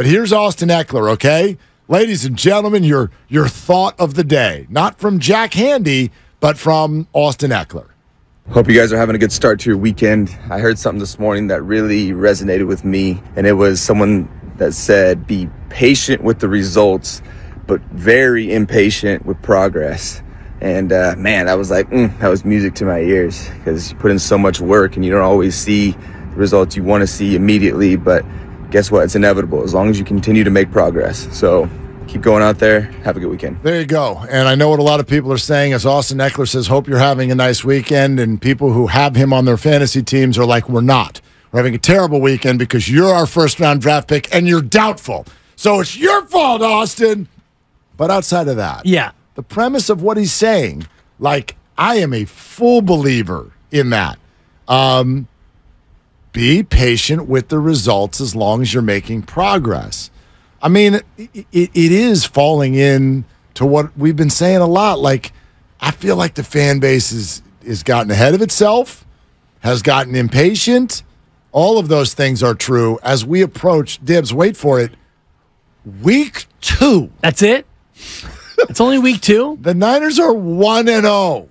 But here's Austin Eckler, okay? Ladies and gentlemen, your thought of the day. Not from Jack Handy, but from Austin Eckler. Hope you guys are having a good start to your weekend. I heard something this morning that really resonated with me, and it was someone that said, be patient with the results, but very impatient with progress. And man, I was like, that was music to my ears, because you put in so much work and you don't always see the results you want to see immediately, but guess what? It's inevitable as long as you continue to make progress. So keep going out there. Have a good weekend. There you go. And I know what a lot of people are saying as Austin Eckler says, hope you're having a nice weekend. And people who have him on their fantasy teams are like, we're not. We're having a terrible weekend because you're our first-round draft pick and you're doubtful. So it's your fault, Austin. But outside of that, the premise of what he's saying, like, I am a full believer in that. Be patient with the results as long as you're making progress. I mean, it is falling in to what we've been saying a lot. Like, I feel like the fan base is gotten ahead of itself, has gotten impatient. All of those things are true as we approach, Dibs, wait for it, week 2. That's it? It's only week 2? The Niners are 1-0.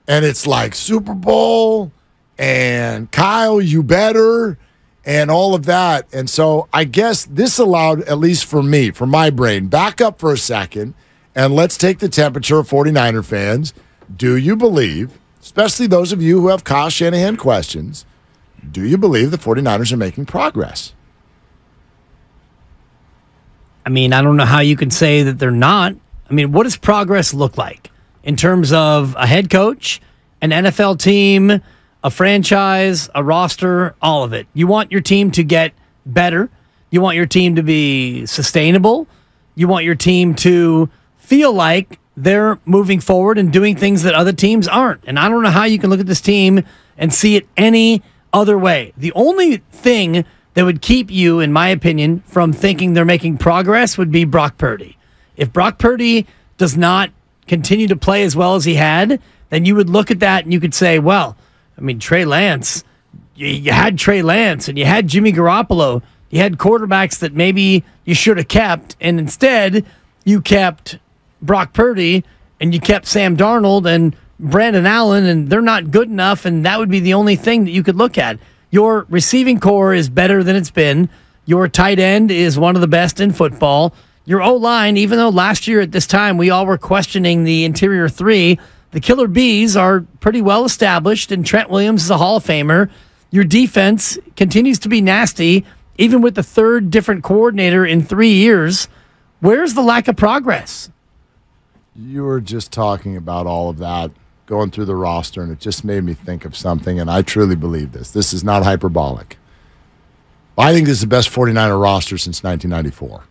And it's like Super Bowl and Kyle, you better, and all of that. And so I guess this allowed, at least for me, for my brain, back up for a second, and let's take the temperature of 49er fans. Do you believe, especially those of you who have Kyle Shanahan questions, do you believe the 49ers are making progress? I mean, I don't know how you can say that they're not. I mean, what does progress look like in terms of a head coach, an NFL team, a franchise, a roster, all of it? You want your team to get better. You want your team to be sustainable. You want your team to feel like they're moving forward and doing things that other teams aren't. And I don't know how you can look at this team and see it any other way. The only thing that would keep you, in my opinion, from thinking they're making progress would be Brock Purdy. If Brock Purdy does not continue to play as well as he had, then you would look at that and you could say, well, I mean, Trey Lance, you had Trey Lance and you had Jimmy Garoppolo. You had quarterbacks that maybe you should have kept, and instead you kept Brock Purdy and you kept Sam Darnold and Brandon Allen, and they're not good enough, and that would be the only thing that you could look at. Your receiving core is better than it's been. Your tight end is one of the best in football. Your O-line, even though last year at this time we all were questioning the interior 3, the Killer Bees are pretty well established, and Trent Williams is a Hall of Famer. Your defense continues to be nasty, even with the third different coordinator in 3 years. Where's the lack of progress? You were just talking about all of that, going through the roster, and it just made me think of something, and I truly believe this. This is not hyperbolic. I think this is the best 49er roster since 1994.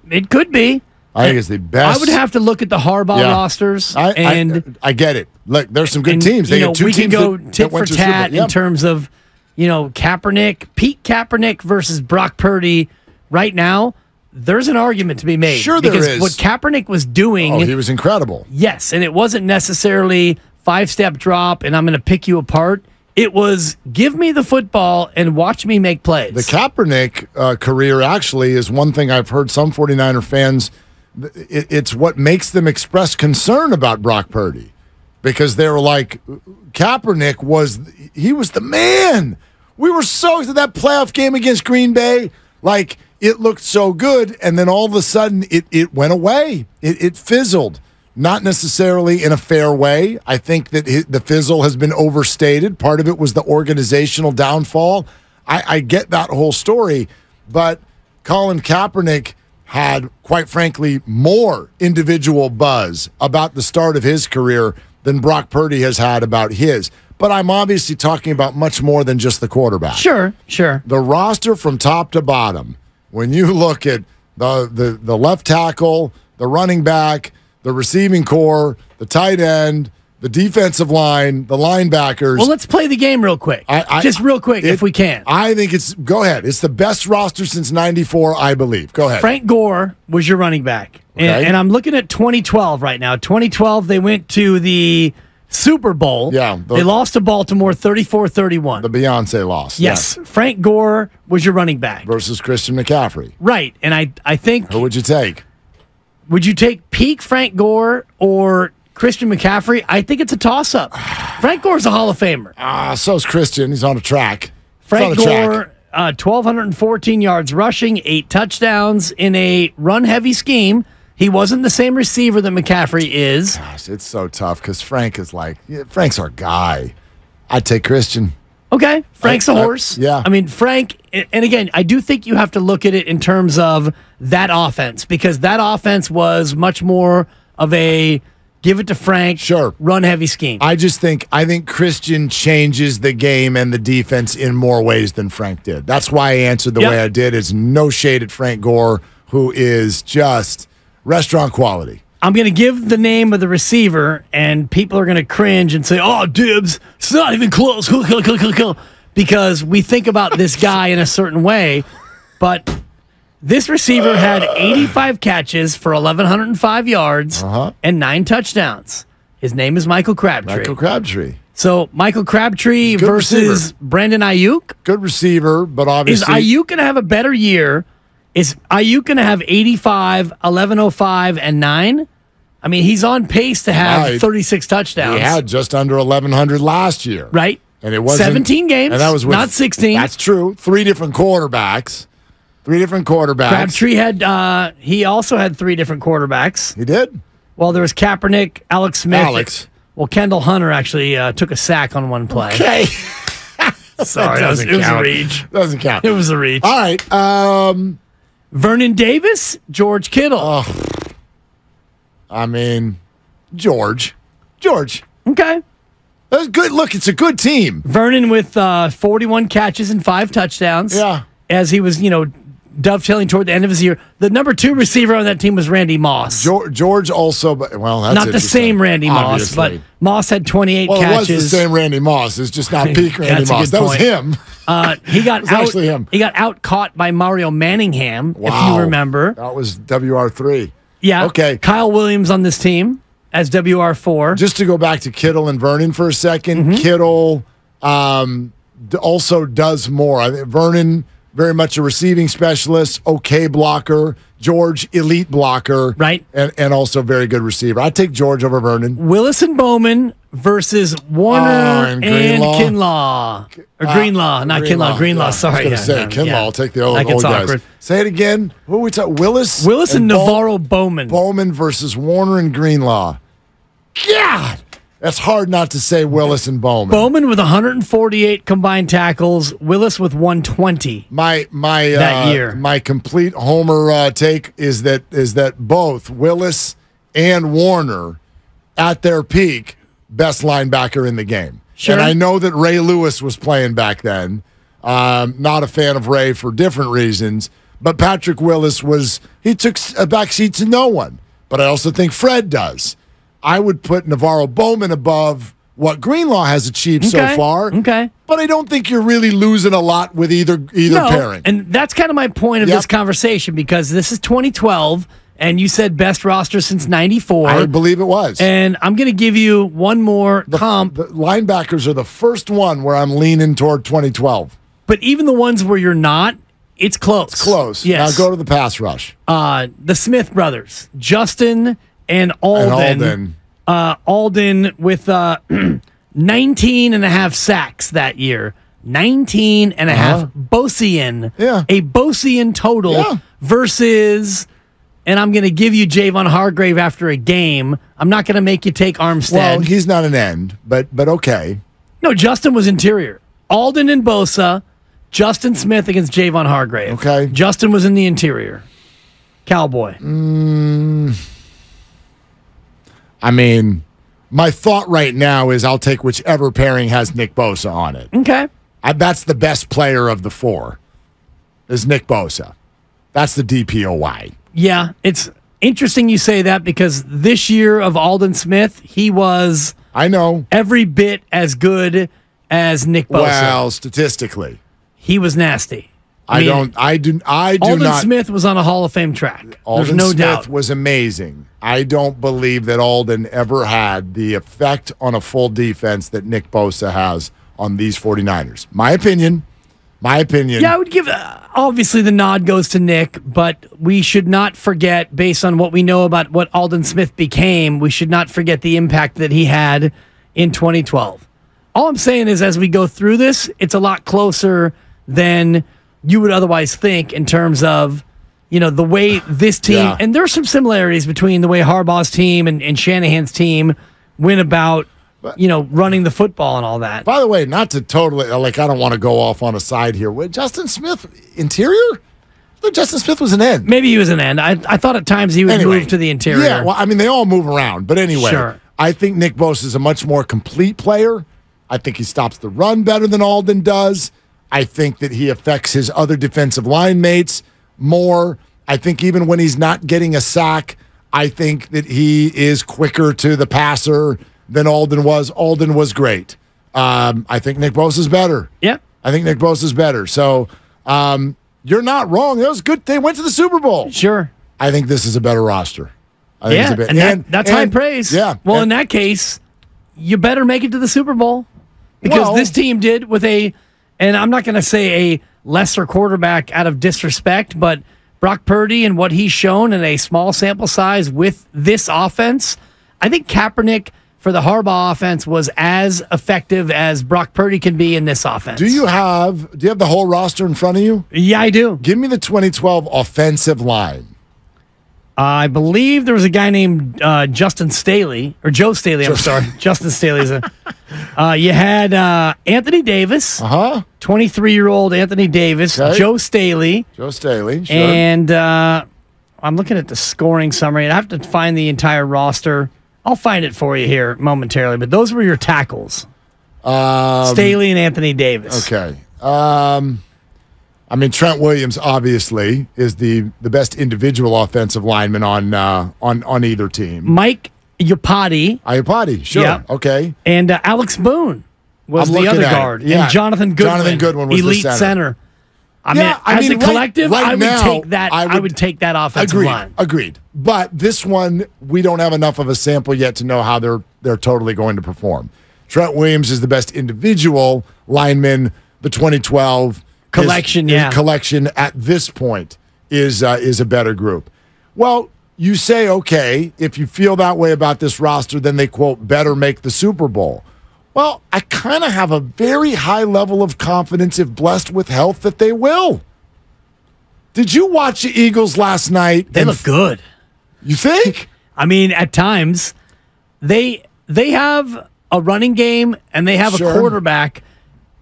It could be. I think it's the best. I would have to look at the Harbaugh rosters. I get it. Look, there's some good teams. They got 2 we teams can go that tit went for to Super tat Bowl. in terms of, Kaepernick, Pete Kaepernick versus Brock Purdy. Right now, there's an argument to be made. Sure there because is. What Kaepernick was doing. Oh, he was incredible. Yes, and it wasn't necessarily 5-step drop and I'm going to pick you apart. It was give me the football and watch me make plays. The Kaepernick career actually is one thing I've heard some 49er fans, it's what makes them express concern about Brock Purdy, because they were like, Kaepernick was the man. We were so excited. That playoff game against Green Bay, like, it looked so good, and then all of a sudden it went away. It fizzled. Not necessarily in a fair way. I think that the fizzle has been overstated. Part of it was the organizational downfall. I get that whole story, but Colin Kaepernick had, quite frankly, more individual buzz about the start of his career than Brock Purdy has had about his. But I'm obviously talking about much more than just the quarterback. Sure. The roster from top to bottom, when you look at the left tackle, the running back, the receiving core, the tight end, the defensive line, the linebackers. Well, let's play the game real quick. Just real quick, if we can. I think go ahead. It's the best roster since 94, I believe. Go ahead. Frank Gore was your running back. Okay. And I'm looking at 2012 right now. 2012, they went to the Super Bowl. Yeah, they lost to Baltimore 34-31. The Beyonce loss. Yes. Frank Gore was your running back. Versus Christian McCaffrey. Right. And I think... Who would you take? Would you take peak Frank Gore or Christian McCaffrey? I think it's a toss-up. Frank Gore's a Hall of Famer. So's Christian. He's on a track. Frank Gore, 1,214 yards rushing, 8 touchdowns in a run-heavy scheme. He wasn't the same receiver that McCaffrey is. Gosh, it's so tough because Frank's our guy. I'd take Christian. Okay, Frank's a horse. Yeah. I mean, Frank, and again, I do think you have to look at it in terms of that offense because that offense was much more of a give it to Frank, run-heavy scheme. I think Christian changes the game and the defense in more ways than Frank did. That's why I answered the way I did. It's no shade at Frank Gore, who is just restaurant quality. I'm going to give the name of the receiver, and people are going to cringe and say, oh, Dibs, it's not even close. Because we think about this guy in a certain way. But this receiver had 85 catches for 1,105 yards and 9 touchdowns. His name is Michael Crabtree. So Michael Crabtree versus Brandon Ayuk. Good receiver, but obviously... Is Ayuk going to have a better year? Is Ayuk going to have 85, 1105, and 9? I mean, he's on pace to have 36 touchdowns. He had just under 1,100 last year. Right. And it wasn't 17 games, and that was not 16. That's true. 3 different quarterbacks. Crabtree had, he also had 3 different quarterbacks. He did? Well, there was Kaepernick, Alex Smith. Well, Kendall Hunter actually took a sack on one play. Okay. Sorry, it was a reach. Doesn't count. It was a reach. All right. Vernon Davis, George Kittle. I mean, George. Okay. That's good. Look, it's a good team. Vernon with 41 catches and 5 touchdowns. Yeah. As he was, dovetailing toward the end of his year. The number 2 receiver on that team was Randy Moss. George also, that's not the same Randy Moss, but Moss had 28 catches. Well, it was the same Randy Moss. It's just not peak Randy Moss. That was him. He got actually him. He got out caught by Mario Manningham, if you remember. That was WR3. Yeah. Okay. Kyle Williams on this team as WR4. Just to go back to Kittle and Vernon for a second, Kittle also does more. I think Vernon, very much a receiving specialist, okay blocker. George, elite blocker. Right. And also very good receiver. I'd take George over Vernon. Willis and Bowman versus Warner and Kinlaw. Or Greenlaw, not Kinlaw. Greenlaw, yeah. sorry. I was going to say, Kinlaw, I'll take the old guys. Awkward. Say it again. Who are we talking? Willis and Navarro Bowman. Bowman versus Warner and Greenlaw. God! That's hard not to say Willis and Bowman. Bowman with 148 combined tackles, Willis with 120. That year. My complete homer take is that both Willis and Warner at their peak, best linebacker in the game. Sure. And I know that Ray Lewis was playing back then. Not a fan of Ray for different reasons, but Patrick Willis he took a backseat to no one. But I also think Fred does. I would put Navarro Bowman above what Greenlaw has achieved so far. Okay. But I don't think you're really losing a lot with either pairing. And that's kind of my point of this conversation because this is 2012, and you said best roster since 94. I believe it was. And I'm going to give you one more comp. The linebackers are the first one where I'm leaning toward 2012. But even the ones where you're not, it's close. It's close. Yes. Now go to the pass rush. The Smith brothers, Justin and Alden. Alden with 19 and a half sacks that year. 19 and a half. Bosian. Yeah. A Bosian total versus, and I'm going to give you Javon Hargrave after a game. I'm not going to make you take Armstead. Well, he's not an end, but okay. No, Justin was interior. Alden and Bosa. Justin Smith against Javon Hargrave. Okay. Justin was in the interior. Cowboy. I mean, my thought right now is I'll take whichever pairing has Nick Bosa on it. Okay. That's the best player of the 4, is Nick Bosa. That's the DPOY. Yeah, it's interesting you say that because this year of Alden Smith, he was every bit as good as Nick Bosa. Well, statistically. He was nasty. I do Aldon not. Smith was on a Hall of Fame track. Aldon There's no Smith doubt. was amazing. I don't believe that Aldon ever had the effect on a full defense that Nick Bosa has on these 49ers. My opinion. Yeah, I would give, obviously the nod goes to Nick, but we should not forget, based on what we know about what Aldon Smith became, we should not forget the impact that he had in 2012. All I'm saying is, as we go through this, it's a lot closer than you would otherwise think in terms of, the way this team, and there's some similarities between the way Harbaugh's team and Shanahan's team went about, running the football and all that. By the way, not to totally, I don't want to go off on a side here. With Justin Smith, interior? I thought Justin Smith was an end. Maybe he was an end. I thought at times he would move to the interior. Yeah, well, they all move around. But anyway, sure. I think Nick Bosa is a much more complete player. I think he stops the run better than Aldon does. I think that he affects his other defensive line mates more. I think even when he's not getting a sack, I think that he is quicker to the passer than Aldon was. Aldon was great. I think Nick Bosa's better. Yeah. I think Nick Bosa's better. So you're not wrong. That was good. They went to the Super Bowl. Sure. I think this is a better roster. That's high praise. Yeah. Well, in that case, you better make it to the Super Bowl because this team did with and I'm not going to say a lesser quarterback out of disrespect, but Brock Purdy and what he's shown in a small sample size with this offense, I think Kaepernick for the Harbaugh offense was as effective as Brock Purdy can be in this offense. Do you have the whole roster in front of you? Yeah, I do. Give me the 2012 offensive line. I believe there was a guy named Justin Staley, or Joe Staley, I'm sorry. Justin Staley's you had Anthony Davis, 23-year-old Anthony Davis, okay. Joe Staley, sure. And I'm looking at the scoring summary. I have to find the entire roster. I'll find it for you here momentarily, but those were your tackles. Staley and Anthony Davis. Okay. Trent Williams obviously is the best individual offensive lineman on either team. Mike Iupati. Sure. Yep. Okay. And Alex Boone was the other guard. Yeah. And Jonathan Goodwin was elite the center. As a collective, I would take that offensive line. Agreed. But this one, we don't have enough of a sample yet to know how they're totally going to perform. Trent Williams is the best individual lineman. The 2012 collection, collection at this point is a better group. Well, you say, okay, if you feel that way about this roster, then they, quote, better make the Super Bowl. Well, I kind of have a very high level of confidence, if blessed with health, that they will. Did you watch the Eagles last night? They look good. You think? At times, they have a running game and they have a quarterback.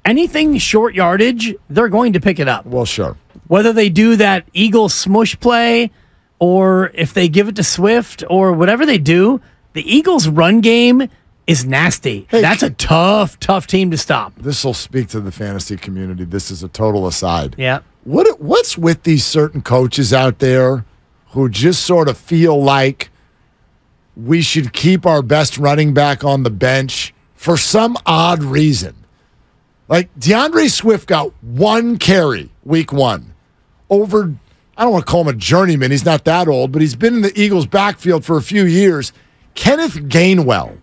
Anything short yardage, they're going to pick it up. Well, sure. Whether they do that Eagle smush play or if they give it to Swift or whatever they do, the Eagles' run game is nasty. Hey, that's a tough team to stop. This will speak to the fantasy community. This is a total aside. Yeah. What's with these certain coaches out there who just sort of feel like we should keep our best running back on the bench for some odd reason? Like DeAndre Swift got one carry week one over, I don't want to call him a journeyman. He's not that old, but he's been in the Eagles' backfield for a few years. Kenneth Gainwell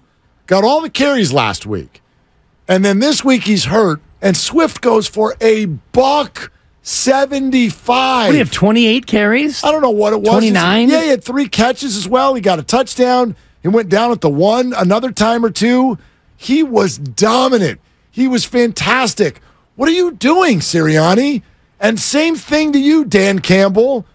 got all the carries last week. And then this week he's hurt, and Swift goes for a $175. We have 28 carries? I don't know what it was. 29? Yeah, he had 3 catches as well. He got a touchdown. He went down at the 1 another time or two. He was dominant. He was fantastic. What are you doing, Sirianni? And same thing to you, Dan Campbell.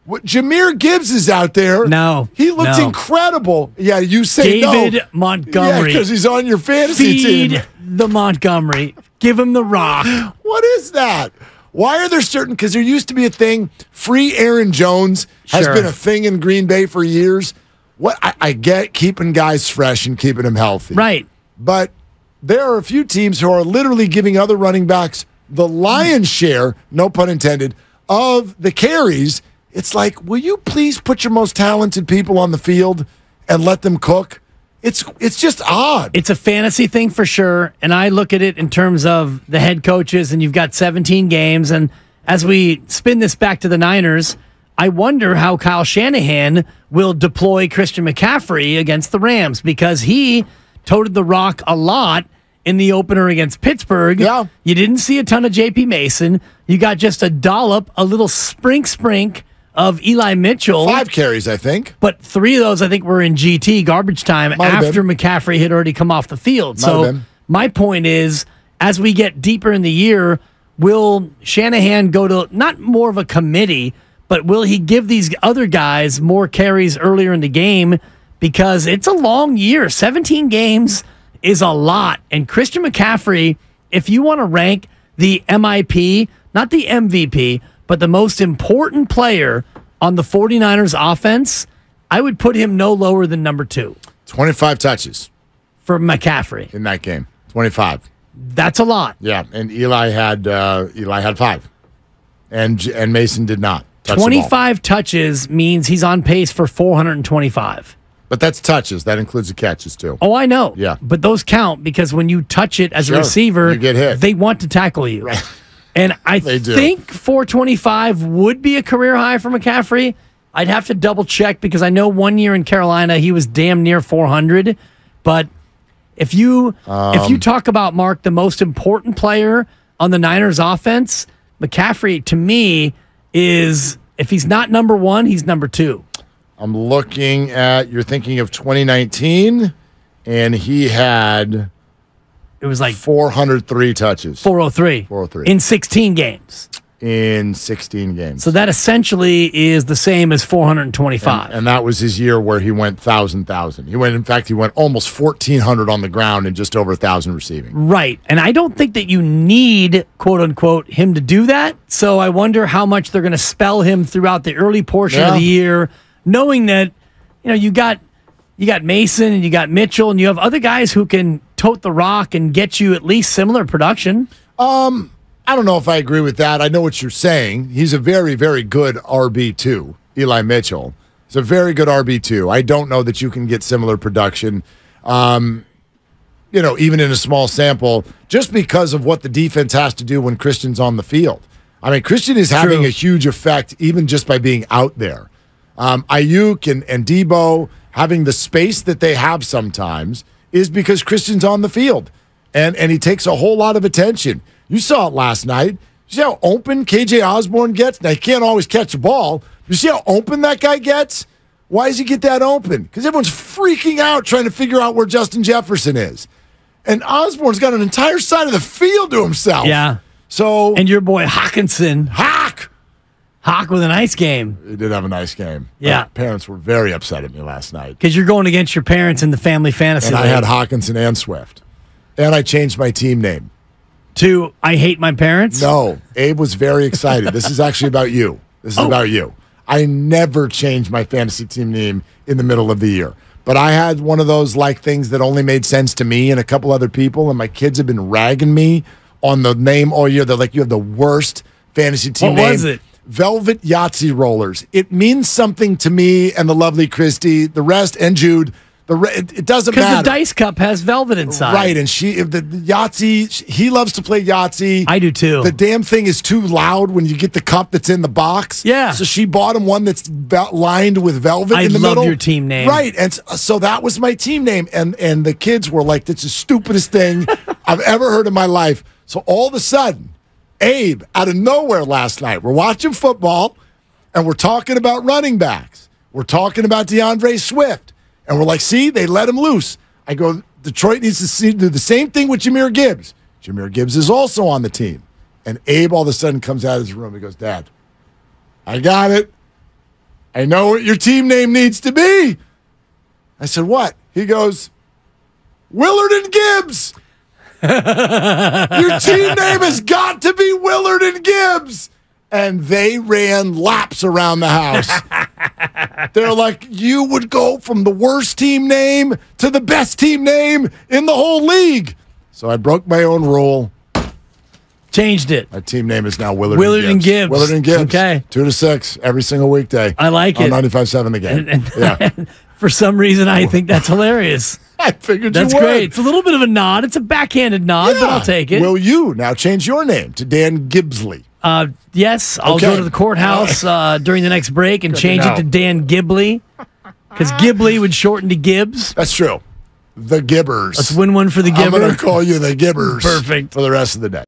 Jahmyr Gibbs is out there. No. He looked incredible. Yeah, you say David Montgomery. Yeah, because he's on your fantasy team. Feed the Montgomery. Give him the rock. What is that? Why are there certain, because there used to be a thing, free Aaron Jones has been a thing in Green Bay for years. What I get keeping guys fresh and keeping them healthy. Right. But there are a few teams who are literally giving other running backs the lion's share, no pun intended, of the carries. It's like, will you please put your most talented people on the field and let them cook? It's just odd. It's a fantasy thing for sure, and I look at it in terms of the head coaches, and you've got 17 games, and as we spin this back to the Niners, I wonder how Kyle Shanahan will deploy Christian McCaffrey against the Rams, because he toted the rock a lot in the opener against Pittsburgh. Yeah. You didn't see a ton of J.P. Mason. You got just a dollop, a little sprink of Eli Mitchell. 5 carries, I think. But 3 of those, I think, were in GT, garbage time, after McCaffrey had already come off the field. So my point is, as we get deeper in the year, will Shanahan go to not more of a committee, but will he give these other guys more carries earlier in the game? Because it's a long year. 17 games is a lot. And Christian McCaffrey, if you want to rank the MIP, not the MVP, but the most important player on the 49ers offense, I would put him no lower than number 2. 25 touches for McCaffrey in that game. 25. That's a lot. Yeah, and Eli had 5, and Mason did not. 25 touches means he's on pace for 425. But that's touches. That includes the catches, too. Oh, I know. Yeah. But those count, because when you touch it as a receiver, you get hit. They want to tackle you. Right. And I think 425 would be a career high for McCaffrey. I'd have to double check, because I know one year in Carolina he was damn near 400. But if you talk about, Mark, the most important player on the Niners offense, McCaffrey, to me, is, if he's not number 1, he's number 2. I'm looking at, you're thinking of 2019, and he had, it was like 403 touches. 403. 403. In 16 games. In 16 games. So that essentially is the same as 425. And that was his year where he went 1,000. He went almost 1,400 on the ground and just over 1,000 receiving. Right. And I don't think that you need, quote unquote, him to do that. So I wonder how much they're going to spell him throughout the early portion of the year, knowing that, you got Mason and you got Mitchell and you have other guys who can tote the rock and get you at least similar production. I don't know if I agree with that. I know what you're saying. He's a very, very good RB2, Eli Mitchell. He's a very good RB2. I don't know that you can get similar production, even in a small sample, just because of what the defense has to do when Christian's on the field. I mean, Christian is having a huge effect even just by being out there. Ayuk and Debo having the space that they have sometimes is because Christian's on the field, and he takes a whole lot of attention. You saw it last night. You see how open KJ Osborne gets? Now, he can't always catch a ball. You see how open that guy gets? Why does he get that open? Because everyone's freaking out trying to figure out where Justin Jefferson is. And Osborne's got an entire side of the field to himself. Yeah. So, and your boy Hawkinson. Hawk with a nice game. He did have a nice game. Yeah. My parents were very upset at me last night. Because you're going against your parents in the family fantasy league. And I had Hawkinson and Swift. And I changed my team name. To I hate my parents? No. Abe was very excited. This is actually about you. This is about you. I never changed my fantasy team name in the middle of the year. But I had one of those things that only made sense to me and a couple other people, and my kids have been ragging me on the name all year. They're like, you have the worst fantasy team name. What was it? Velvet Yahtzee Rollers. It means something to me and the lovely Christy, the rest, and Jude. It doesn't matter. Because the dice cup has velvet inside. Right, and the Yahtzee, he loves to play Yahtzee. I do too. The damn thing is too loud when you get the cup that's in the box. Yeah. So she bought him one that's lined with velvet in the middle. I love your team name. Right, and so that was my team name. And the kids were like, that's the stupidest thing I've ever heard in my life. So all of a sudden, Abe, out of nowhere last night, we're watching football, and we're talking about running backs. We're talking about DeAndre Swift. And we're like, see, they let him loose. I go, Detroit needs to do the same thing with Jahmyr Gibbs. Jahmyr Gibbs is also on the team. And Abe all of a sudden comes out of his room. He goes, Dad, I got it. I know what your team name needs to be. I said, what? He goes, Willard and Gibbs. Your team name has got to be Willard and Gibbs. And they ran laps around the house. They're like, you would go from the worst team name to the best team name in the whole league. So I broke my own rule. Changed it. My team name is now Willard and Gibbs. Willard and Gibbs. Okay. 2 to 6 every single weekday. I like it. On 95.7 The Game. Yeah. For some reason, I think that's hilarious. I figured that's you would. Great. It's a little bit of a nod. It's a backhanded nod, but I'll take it. Will you now change your name to Dan Gibbsley? Yes, I'll Okay. go to the courthouse during the next break and change it to Dan Gibley because Gibley would shorten to Gibbs. That's true. The Gibbers. Let's win one for the I'm going Gibber. to call you the Gibbers. Perfect. For the rest of the day.